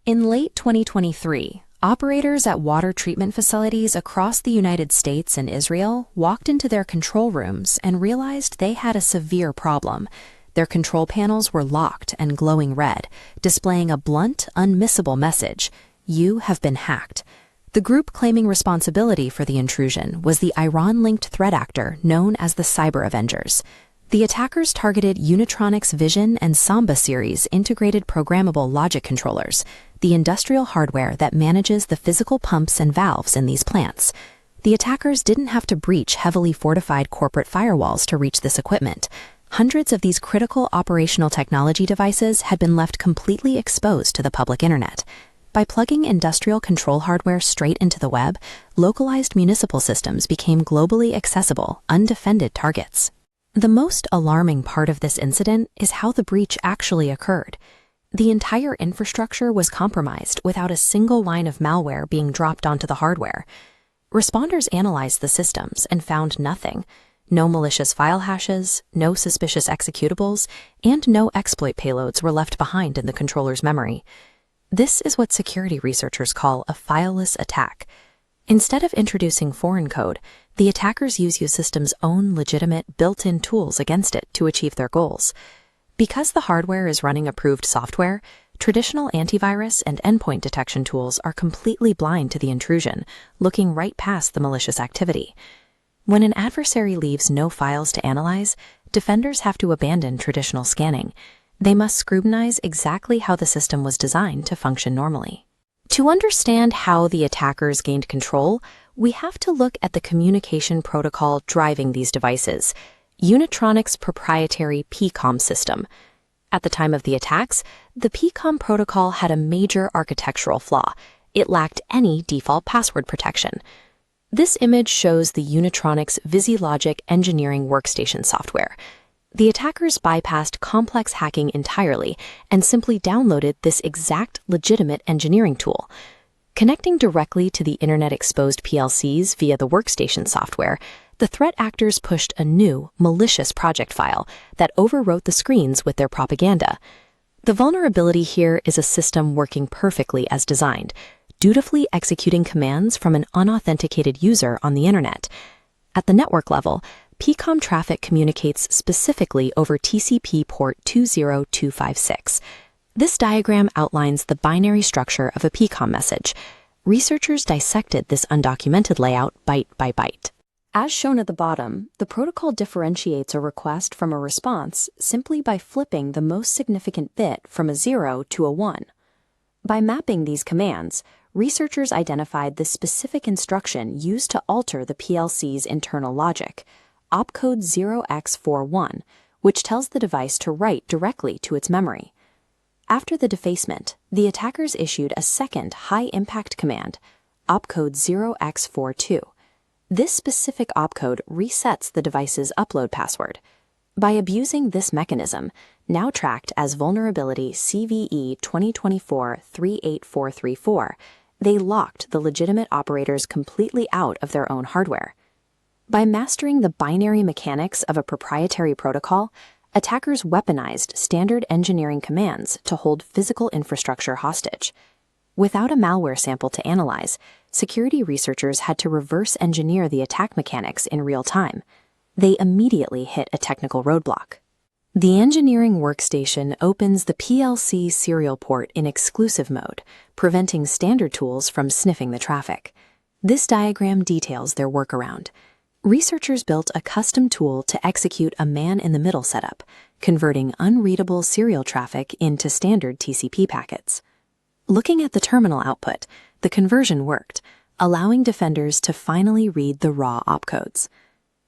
In late 2023, operators at water treatment facilities across the United States and Israel walked into their control rooms and realized they had a severe problem. Their control panels were locked and glowing red, displaying a blunt, unmissable message: "You have been hacked." The group claiming responsibility for the intrusion was the Iran-linked threat actor known as the CyberAv3ngers. The attackers targeted Unitronics Vision and Samba series integrated programmable logic controllers, the industrial hardware that manages the physical pumps and valves in these plants. The attackers didn't have to breach heavily fortified corporate firewalls to reach this equipment. Hundreds of these critical operational technology devices had been left completely exposed to the public internet. By plugging industrial control hardware straight into the web, localized municipal systems became globally accessible, undefended targets. The most alarming part of this incident is how the breach actually occurred. The entire infrastructure was compromised without a single line of malware being dropped onto the hardware. Responders analyzed the systems and found nothing. No malicious file hashes, no suspicious executables, and no exploit payloads were left behind in the controller's memory. This is what security researchers call a fileless attack. Instead of introducing foreign code, the attackers use your system's own legitimate built-in tools against it to achieve their goals. Because the hardware is running approved software, traditional antivirus and endpoint detection tools are completely blind to the intrusion, looking right past the malicious activity. When an adversary leaves no files to analyze, defenders have to abandon traditional scanning. They must scrutinize exactly how the system was designed to function normally. To understand how the attackers gained control, we have to look at the communication protocol driving these devices, Unitronics' proprietary PCOM system. At the time of the attacks, the PCOM protocol had a major architectural flaw. It lacked any default password protection. This image shows the Unitronics VisiLogic engineering workstation software. The attackers bypassed complex hacking entirely and simply downloaded this exact legitimate engineering tool. Connecting directly to the internet-exposed PLCs via the workstation software, the threat actors pushed a new, malicious project file that overwrote the screens with their propaganda. The vulnerability here is a system working perfectly as designed, dutifully executing commands from an unauthenticated user on the internet. At the network level, PCOM traffic communicates specifically over TCP port 20256. This diagram outlines the binary structure of a PCOM message. Researchers dissected this undocumented layout byte by byte. As shown at the bottom, the protocol differentiates a request from a response simply by flipping the most significant bit from a 0 to a 1. By mapping these commands, researchers identified the specific instruction used to alter the PLC's internal logic, opcode 0x41, which tells the device to write directly to its memory. After the defacement, the attackers issued a second high-impact command, opcode 0x42. This specific opcode resets the device's upload password. By abusing this mechanism, now tracked as vulnerability CVE 2024-38434, they locked the legitimate operators completely out of their own hardware. By mastering the binary mechanics of a proprietary protocol, attackers weaponized standard engineering commands to hold physical infrastructure hostage. Without a malware sample to analyze, security researchers had to reverse engineer the attack mechanics in real time. They immediately hit a technical roadblock. The engineering workstation opens the PLC serial port in exclusive mode, preventing standard tools from sniffing the traffic. This diagram details their workaround. Researchers built a custom tool to execute a man-in-the-middle setup, converting unreadable serial traffic into standard TCP packets. Looking at the terminal output, the conversion worked, allowing defenders to finally read the raw opcodes.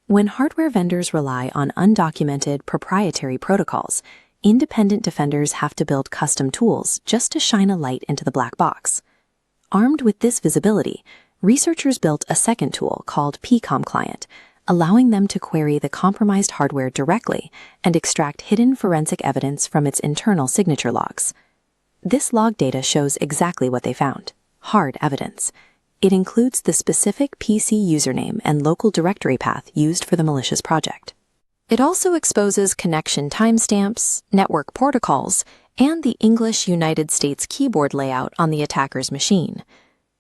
When hardware vendors rely on undocumented proprietary protocols, independent defenders have to build custom tools just to shine a light into the black box. Armed with this visibility, researchers built a second tool called PCOM Client, allowing them to query the compromised hardware directly and extract hidden forensic evidence from its internal signature logs. This log data shows exactly what they found: hard evidence. It includes the specific PC username and local directory path used for the malicious project. It also exposes connection timestamps, network protocols, and the English United States keyboard layout on the attacker's machine.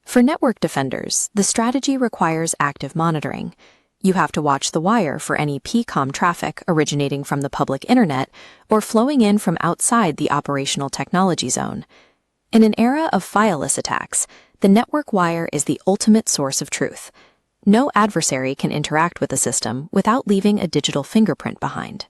For network defenders, the strategy requires active monitoring. You have to watch the wire for any PCOM traffic originating from the public internet or flowing in from outside the operational technology zone. In an era of fileless attacks, the network wire is the ultimate source of truth. No adversary can interact with the system without leaving a digital fingerprint behind.